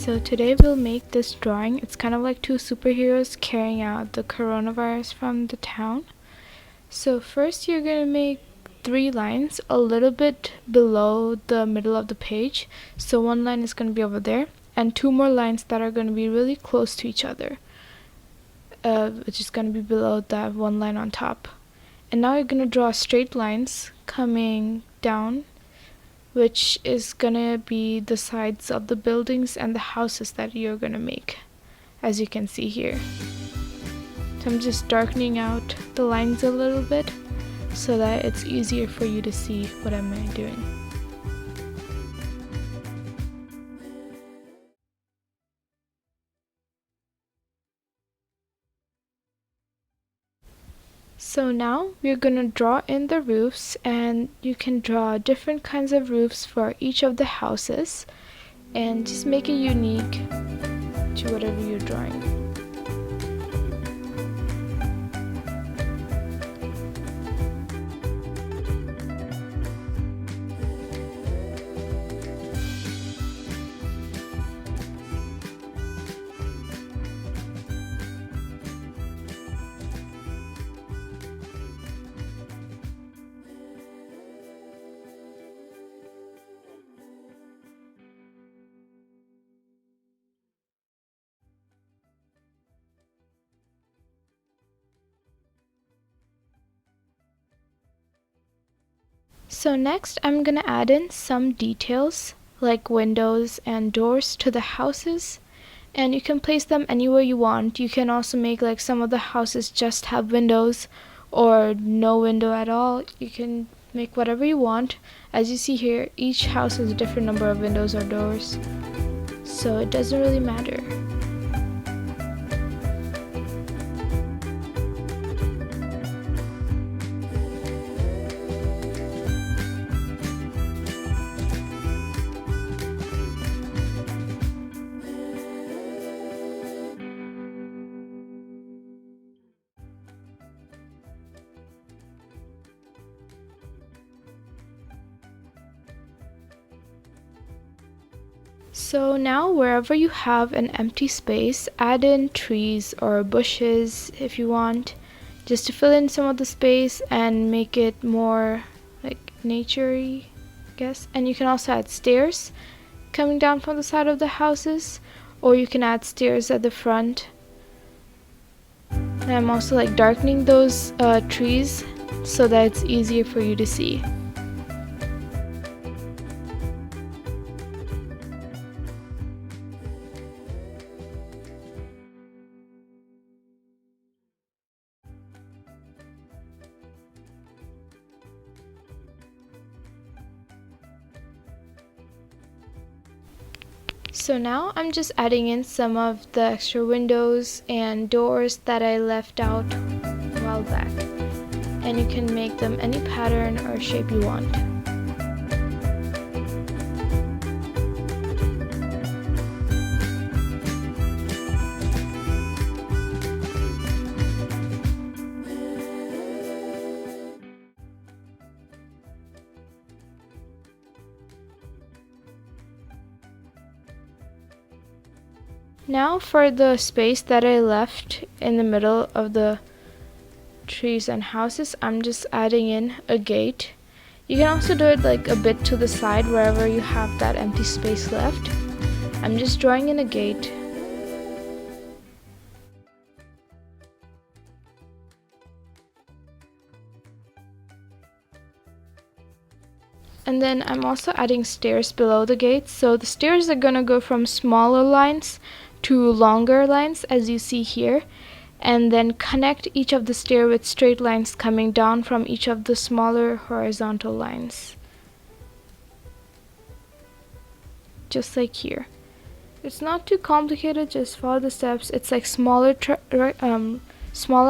So today we'll make this drawing. It's kind of like two superheroes carrying out the coronavirus from the town. So first you're going to make 3 lines a little bit below the middle of the page. So one line is going to be over there and 2 more lines that are going to be really close to each other, which is going to be below that one line on top. And now you're going to draw straight lines coming down, which is gonna be the sides of the buildings and the houses that you're gonna make, as you can see here. So I'm just darkening out the lines a little bit so that it's easier for you to see what am I doing. So now we're going to draw in the roofs, and you can draw different kinds of roofs for each of the houses and just make it unique to whatever you're drawing. So next I'm gonna add in some details like windows and doors to the houses, and you can place them anywhere you want. You can also make like some of the houses just have windows or no window at all. You can make whatever you want. As you see here, each house has a different number of windows or doors, so it doesn't really matter. So now wherever you have an empty space, add in trees or bushes if you want, just to fill in some of the space and make it more like nature-y, I guess. And you can also add stairs coming down from the side of the houses, or you can add stairs at the front. And I'm also like darkening those trees so that it's easier for you to see. So now I'm just adding in some of the extra windows and doors that I left out a while back, and you can make them any pattern or shape you want. Now for the space that I left in the middle of the trees and houses, I'm just adding in a gate. You can also do it like a bit to the side wherever you have that empty space left. I'm just drawing in a gate. And then I'm also adding stairs below the gate. So the stairs are gonna go from smaller lines to longer lines, as you see here, and then connect each of the stair with straight lines coming down from each of the smaller horizontal lines, just like here. It's not too complicated, just follow the steps. It's like smaller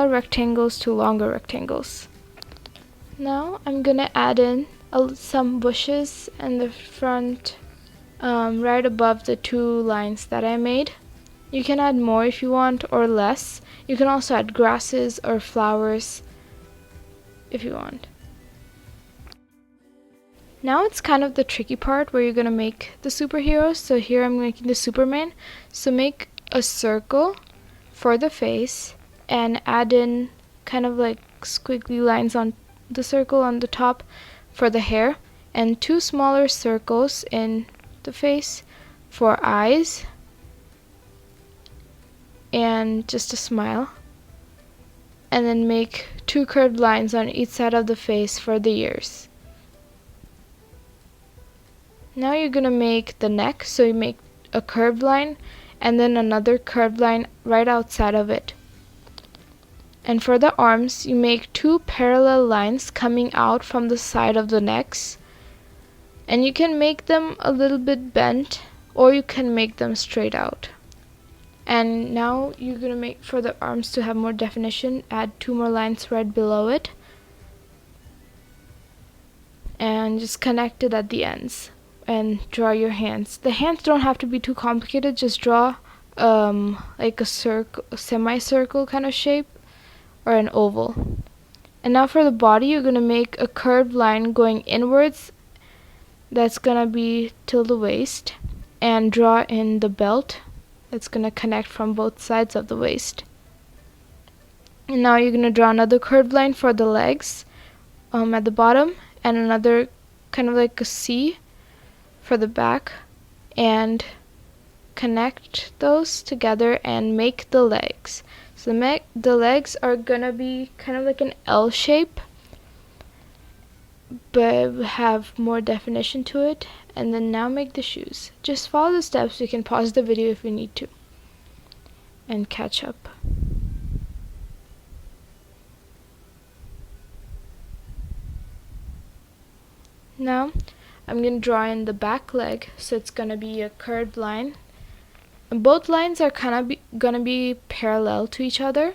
rectangles to longer rectangles. Now I'm gonna add in some bushes in the front, right above the 2 lines that I made. You can add more if you want, or less. You can also add grasses or flowers if you want. Now it's kind of the tricky part where you're going to make the superheroes. So here I'm making the Superman. So make a circle for the face and add in kind of like squiggly lines on the circle on the top for the hair, and two smaller circles in the face for eyes and just a smile, and then make two curved lines on each side of the face for the ears. Now you're gonna make the neck, so you make a curved line and then another curved line right outside of it. And for the arms, you make two parallel lines coming out from the side of the necks, and you can make them a little bit bent or you can make them straight out. And now you're gonna make, for the arms to have more definition, add two more lines right below it and just connect it at the ends and draw your hands. The hands don't have to be too complicated, just draw like a circle, semicircle kind of shape or an oval. And now for the body, you're gonna make a curved line going inwards that's gonna be till the waist, and draw in the belt that's gonna connect from both sides of the waist. And now you're gonna draw another curved line for the legs at the bottom, and another kind of like a C for the back, and connect those together and make the legs. So the legs are gonna be kind of like an L shape but have more definition to it. And then now make the shoes. Just follow the steps. You can pause the video if you need to and catch up. Now I'm going to draw in the back leg, so it's going to be a curved line. And both lines are kind of going to be parallel to each other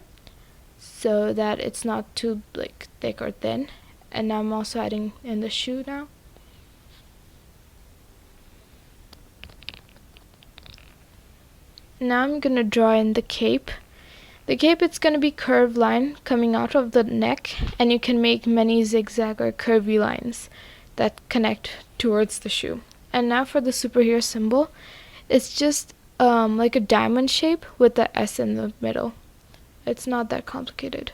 so that it's not too like thick or thin. And now I'm also adding in the shoe now. Now I'm going to draw in the cape. The cape, it's going to be curved line coming out of the neck, and you can make many zigzag or curvy lines that connect towards the shoe. And now for the superhero symbol, it's just like a diamond shape with the S in the middle. It's not that complicated.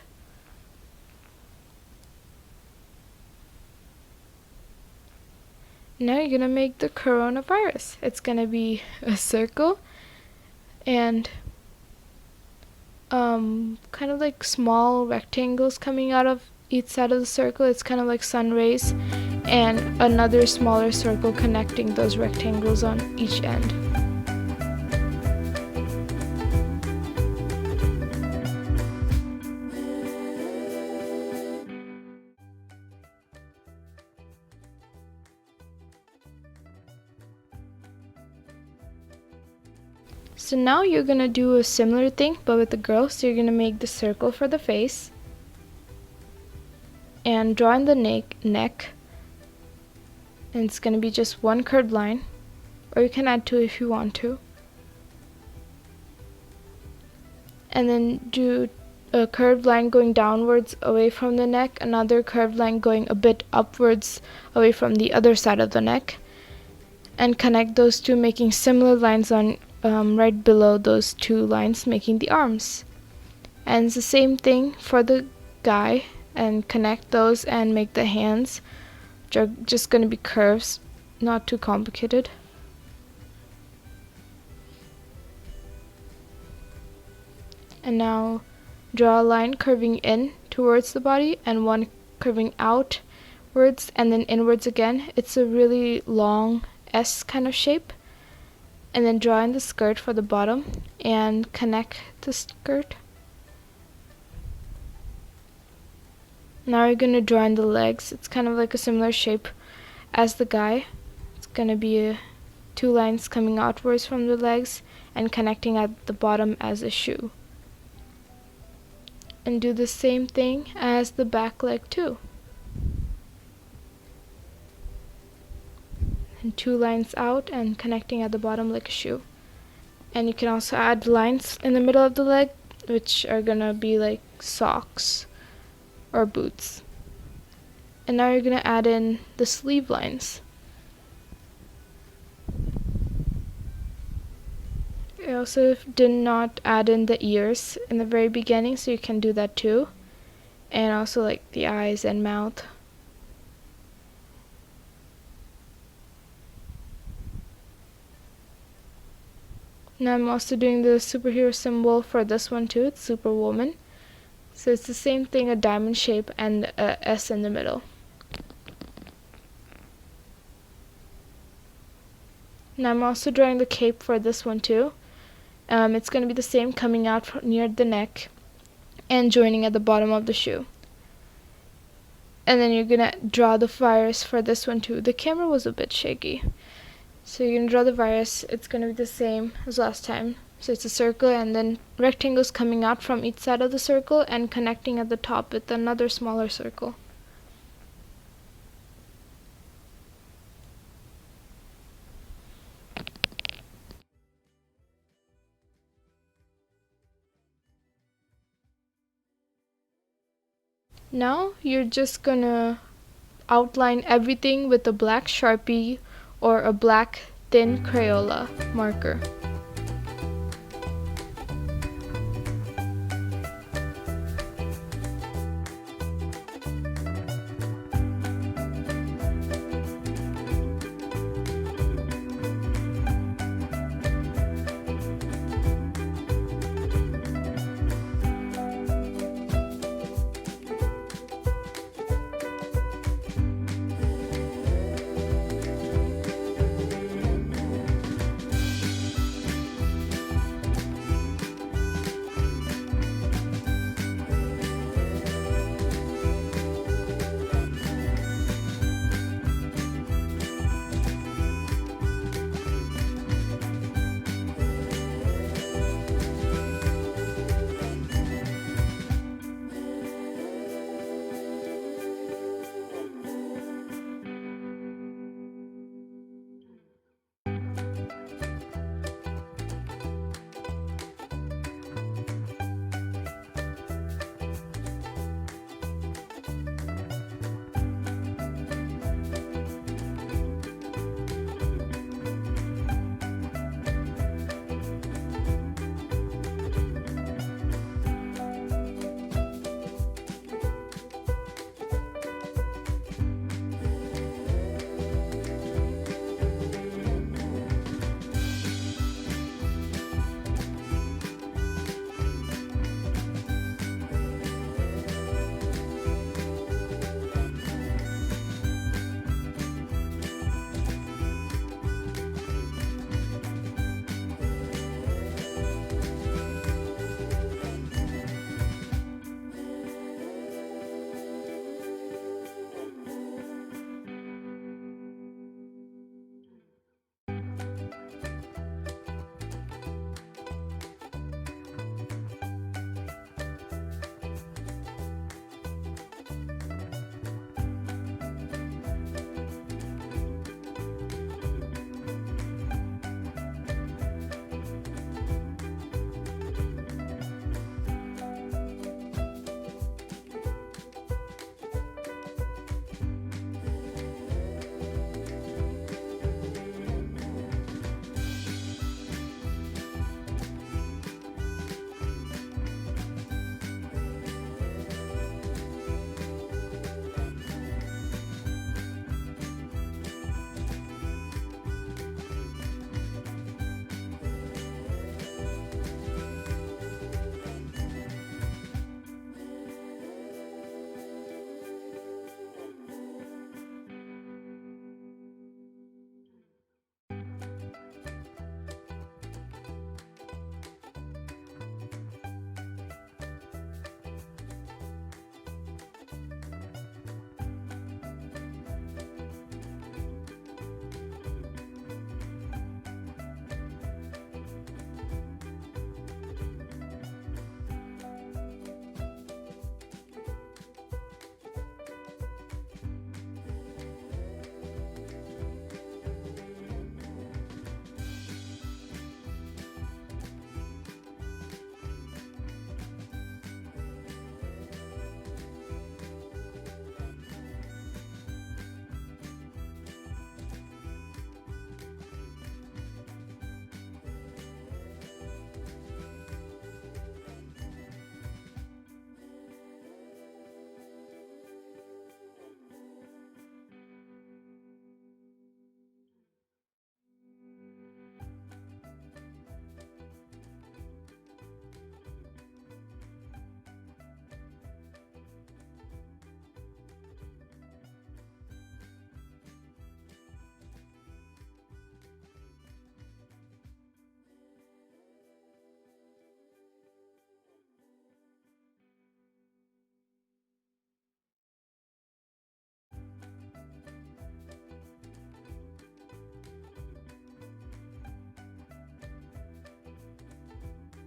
Now you're gonna make the coronavirus. It's gonna be a circle and kind of like small rectangles coming out of each side of the circle. It's kind of like sun rays, and another smaller circle connecting those rectangles on each end. So now you're gonna do a similar thing but with the girl. So you're gonna make the circle for the face and draw in the neck, and it's gonna be just one curved line, or you can add two if you want to, and then do a curved line going downwards away from the neck, another curved line going a bit upwards away from the other side of the neck, and connect those two, making similar lines on right below those two lines, making the arms. And it's the same thing for the guy, and connect those and make the hands, which are just going to be curves, not too complicated. And now draw a line curving in towards the body and one curving outwards and then inwards again. It's a really long S kind of shape. And then draw in the skirt for the bottom and connect the skirt. Now you're going to draw in the legs. It's kind of like a similar shape as the guy. It's going to be two lines coming outwards from the legs and connecting at the bottom as a shoe. And do the same thing as the back leg too. And two lines out and connecting at the bottom like a shoe. And you can also add lines in the middle of the leg, which are gonna be like socks or boots. And now you're gonna add in the sleeve lines. I also did not add in the ears in the very beginning, so you can do that too. And also like the eyes and mouth. Now I'm also doing the superhero symbol for this one too. It's Superwoman. So it's the same thing, a diamond shape and a S in the middle. Now I'm also drawing the cape for this one too. It's going to be the same, coming out near the neck and joining at the bottom of the shoe. And then you're going to draw the virus for this one too. The camera was a bit shaky. So you're going to draw the virus. It's going to be the same as last time. So it's a circle and then rectangles coming out from each side of the circle and connecting at the top with another smaller circle. Now you're just gonna outline everything with a black Sharpie or a black thin Crayola marker.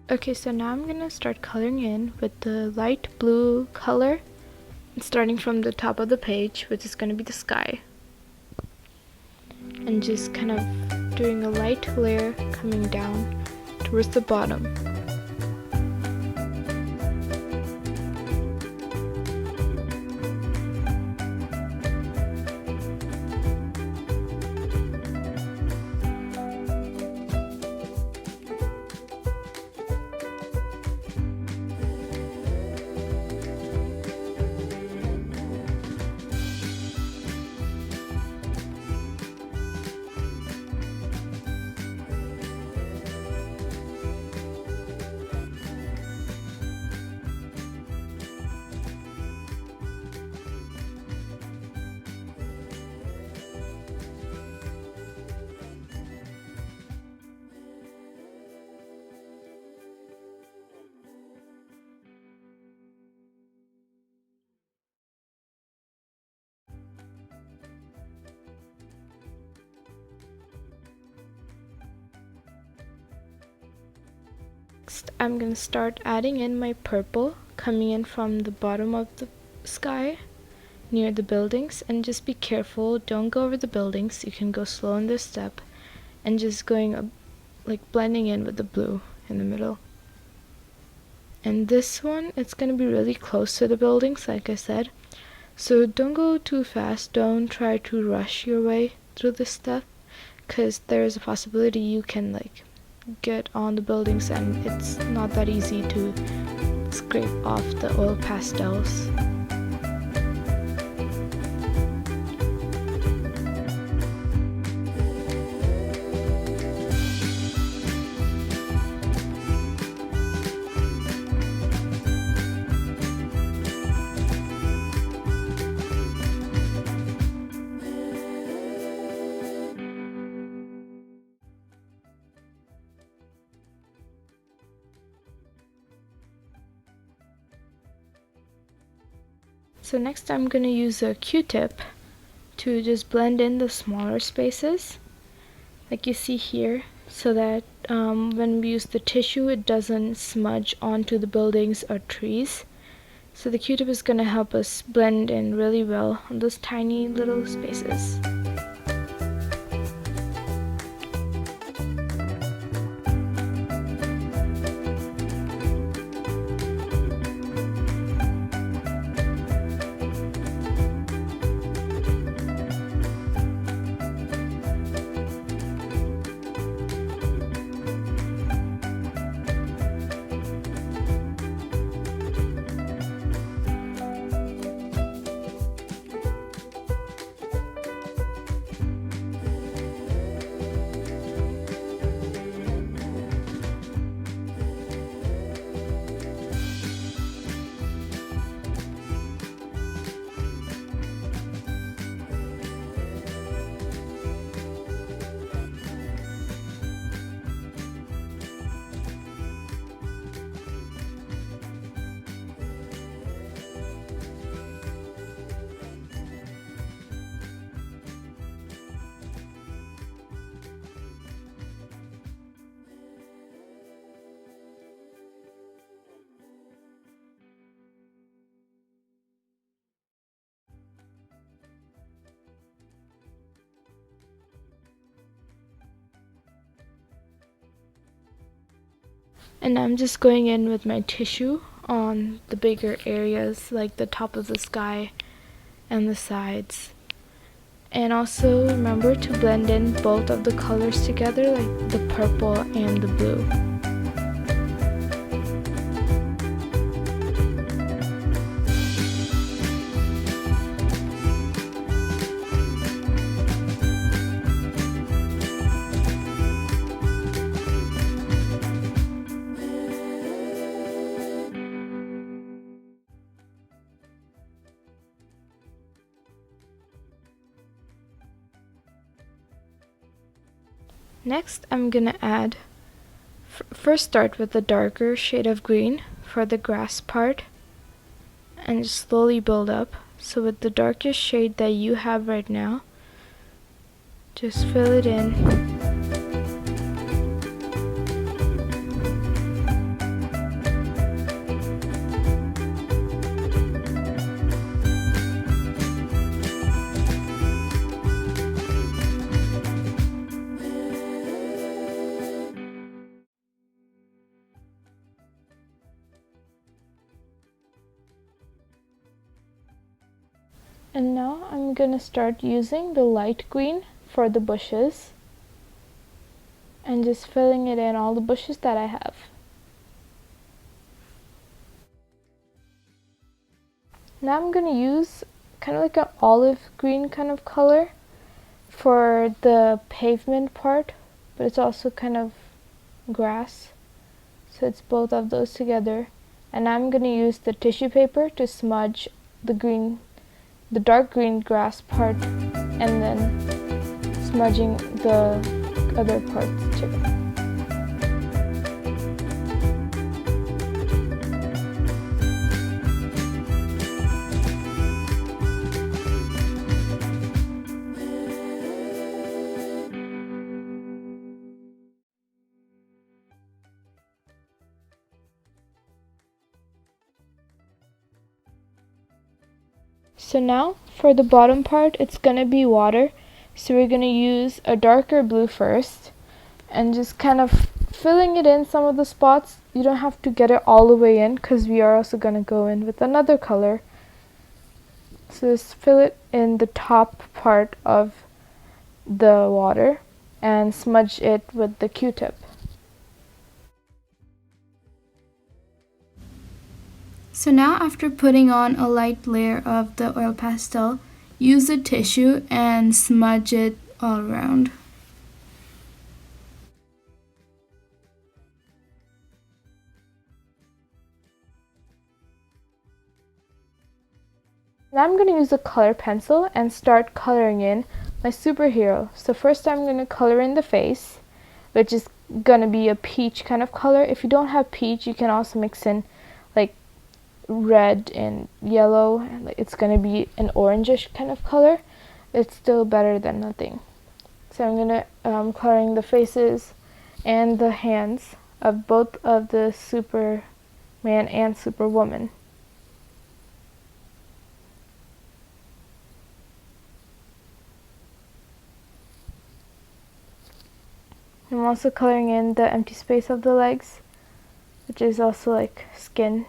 Okay, so now I'm gonna start coloring in with the light blue color, starting from the top of the page, which is gonna be the sky, and just kind of doing a light layer coming down towards the bottom. Next, I'm gonna start adding in my purple, coming in from the bottom of the sky near the buildings, and just be careful, don't go over the buildings. You can go slow in this step, and just going up, like blending in with the blue in the middle. And this one, it's gonna be really close to the buildings, like I said, so don't go too fast. Don't try to rush your way through this stuff, because there is a possibility you can like get on the buildings and it's not that easy to scrape off the oil pastels. So next I'm going to use a Q-tip to just blend in the smaller spaces, like you see here, so that when we use the tissue it doesn't smudge onto the buildings or trees. So the Q-tip is going to help us blend in really well on those tiny little spaces. And I'm just going in with my tissue on the bigger areas, like the top of the sky and the sides. And also remember to blend in both of the colors together, like the purple and the blue. Next, I'm gonna add, first start with the darker shade of green for the grass part and just slowly build up. So with the darkest shade that you have right now, just fill it in. And now I'm gonna start using the light green for the bushes and just filling it in all the bushes that I have. Now I'm gonna use kind of like an olive green kind of color for the pavement part, but it's also kind of grass, so it's both of those together. And I'm gonna use the tissue paper to smudge the dark green grass part, and then smudging the other parts too. So now for the bottom part, it's gonna be water. So we're gonna use a darker blue first and just kind of filling it in some of the spots. You don't have to get it all the way in because we are also gonna go in with another color. So just fill it in the top part of the water and smudge it with the Q-tip. So now after putting on a light layer of the oil pastel, use a tissue and smudge it all around. Now I'm going to use a color pencil and start coloring in my superhero. So first I'm going to color in the face, which is going to be a peach kind of color. If you don't have peach, you can also mix in like red and yellow, and it's going to be an orangish kind of color. It's still better than nothing. So I'm going to coloring the faces and the hands of both of the Superman and Superwoman. I'm also coloring in the empty space of the legs, which is also like skin.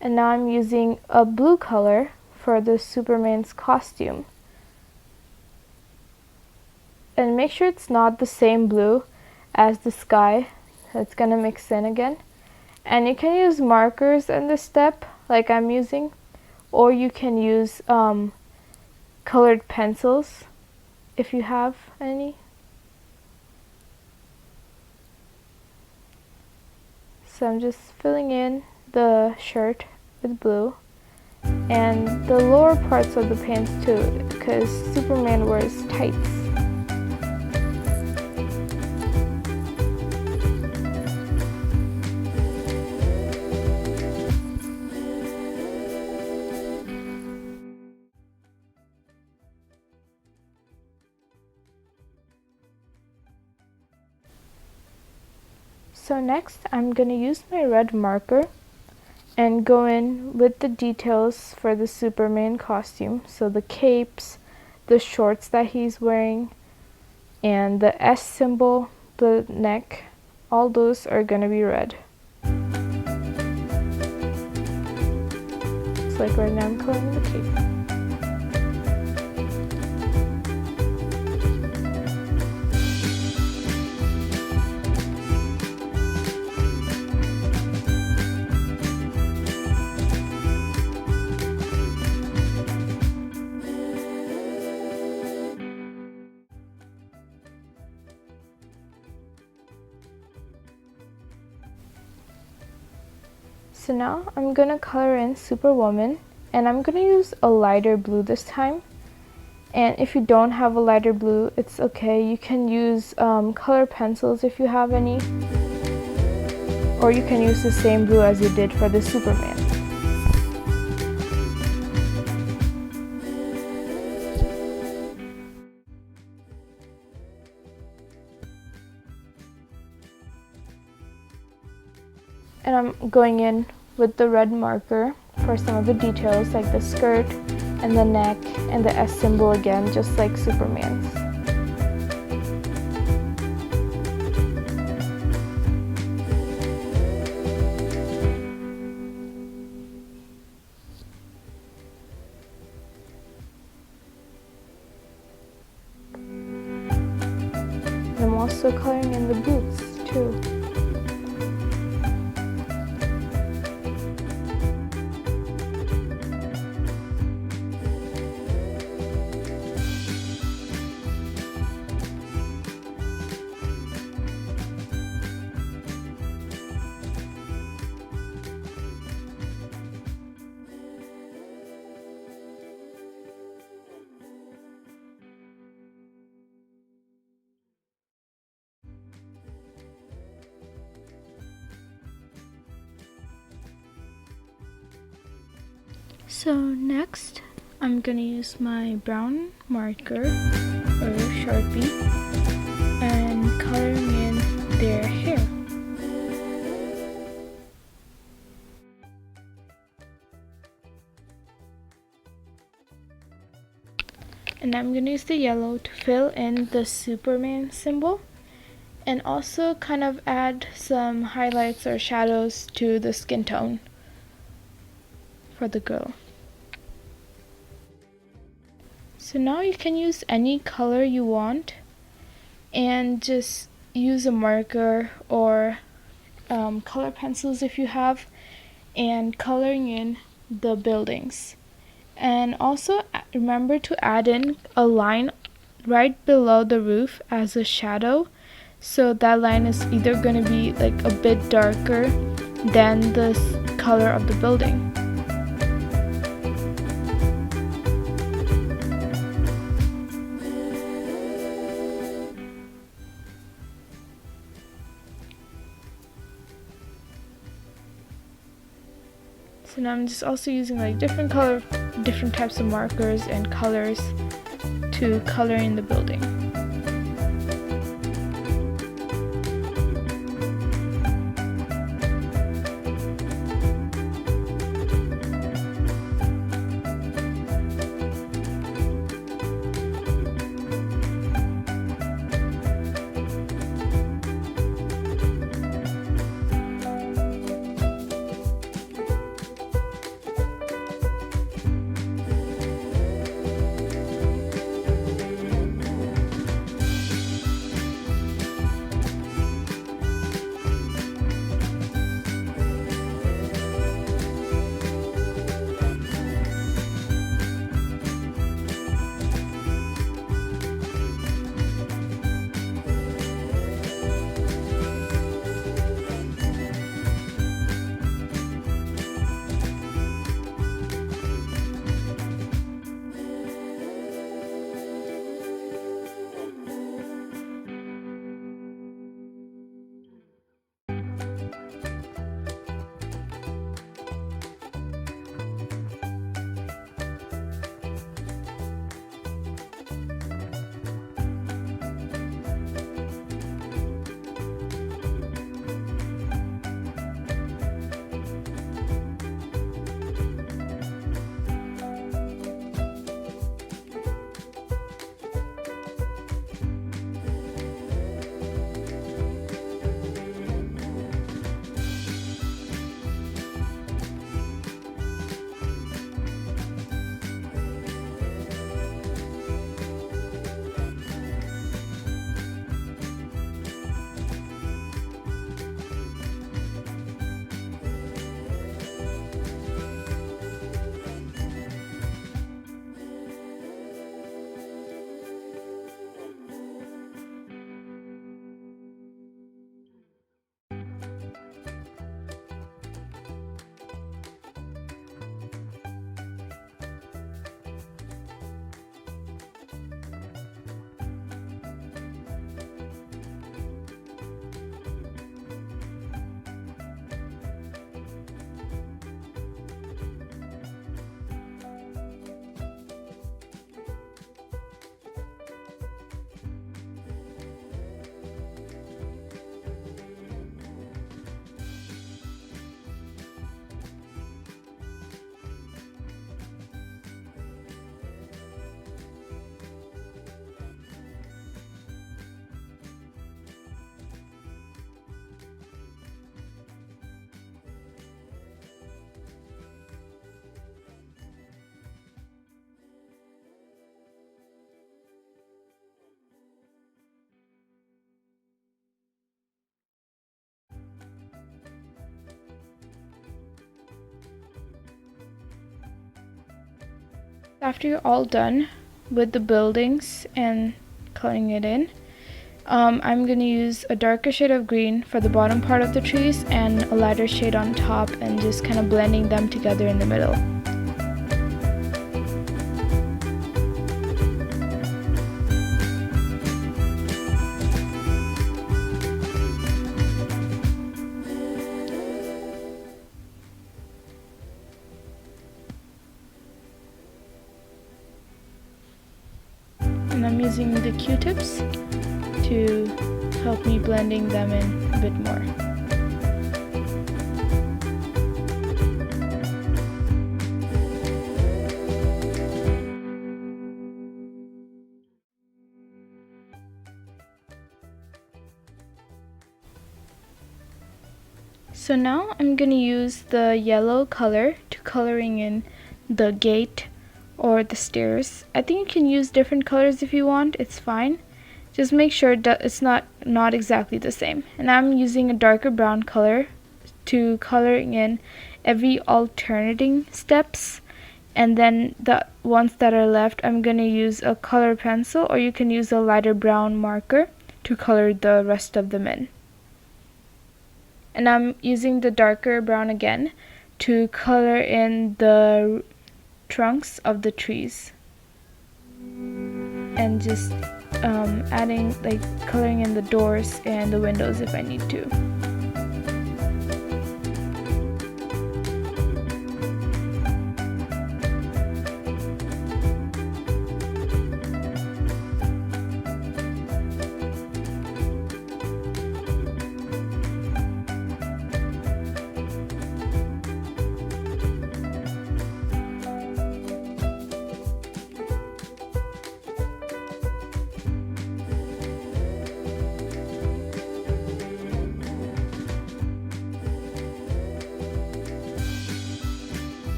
And now I'm using a blue color for the Superman's costume. And make sure it's not the same blue as the sky. It's gonna mix in again. And you can use markers in this step, like I'm using, or you can use colored pencils if you have any. So I'm just filling in the shirt with blue and the lower parts of the pants too, because Superman wears tights. So next I'm going to use my red marker and go in with the details for the Superman costume. So the capes, the shorts that he's wearing, and the S symbol, the neck, all those are going to be red. So like right now I'm coloring the cape. So now I'm going to color in Superwoman, and I'm going to use a lighter blue this time. And if you don't have a lighter blue, it's okay. You can use color pencils if you have any, or you can use the same blue as you did for the Superman. And I'm going in with the red marker for some of the details, like the skirt and the neck and the S symbol again, just like Superman's. also coloring in the boots too. So next, I'm gonna use my brown marker or Sharpie and coloring in their hair. And I'm gonna use the yellow to fill in the Superman symbol and also kind of add some highlights or shadows to the skin tone for the girl. So now you can use any color you want and just use a marker or color pencils if you have, and coloring in the buildings. And also remember to add in a line right below the roof as a shadow, so that line is either going to be like a bit darker than the color of the building. So now I'm just also using like different types of markers and colors to color in the building. After you're all done with the buildings and coloring it in, I'm going to use a darker shade of green for the bottom part of the trees and a lighter shade on top, and just kind of blending them together in the middle. And I'm using the Q-tips to help me blending them in a bit more. So now I'm going to use the yellow color to coloring in the gate or the stairs. I think you can use different colors if you want, it's fine. Just make sure that it's not exactly the same. And I'm using a darker brown color to coloring in every alternating steps, and then the ones that are left I'm going to use a color pencil, or you can use a lighter brown marker to color the rest of them in. And I'm using the darker brown again to color in the trunks of the trees, and just adding, like, coloring in the doors and the windows if I need to.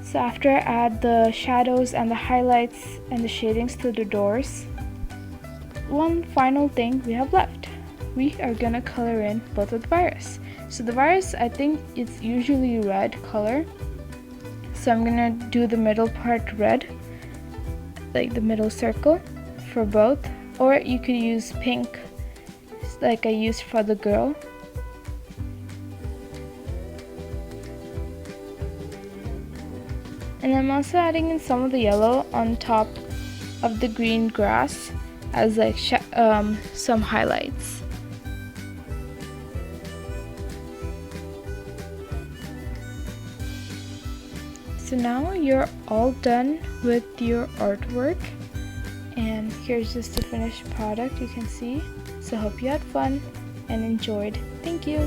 So after I add the shadows and the highlights and the shadings to the doors, one final thing we have left. We are gonna color in both of the virus. So the virus, I think it's usually red color. So I'm gonna do the middle part red, like the middle circle for both. Or you could use pink, like I used for the girl. And I'm also adding in some of the yellow on top of the green grass as like some highlights. So now you're all done with your artwork, and here's just the finished product you can see. So hope you had fun and enjoyed. Thank you.